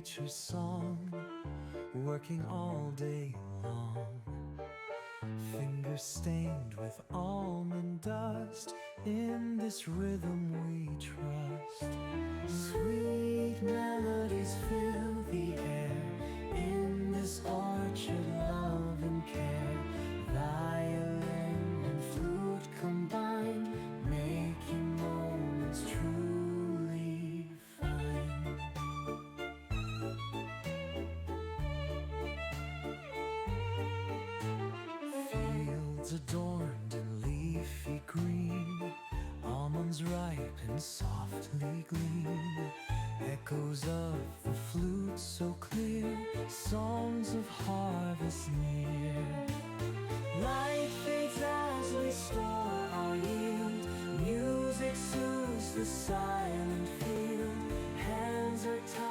nature's song, working all day long. Fingers stained with almond dust, in this rhythm we trust. Sweet melodies fill the air, in this orchard love and care. Violin and flute combine, making moments truly fine. Fields adorned in leafy green, almonds ripe and softly gleam. Echoes of the flute so clear, songs of harvest near. Light fades as we store our yield, music soothes the silent field. Hands are tied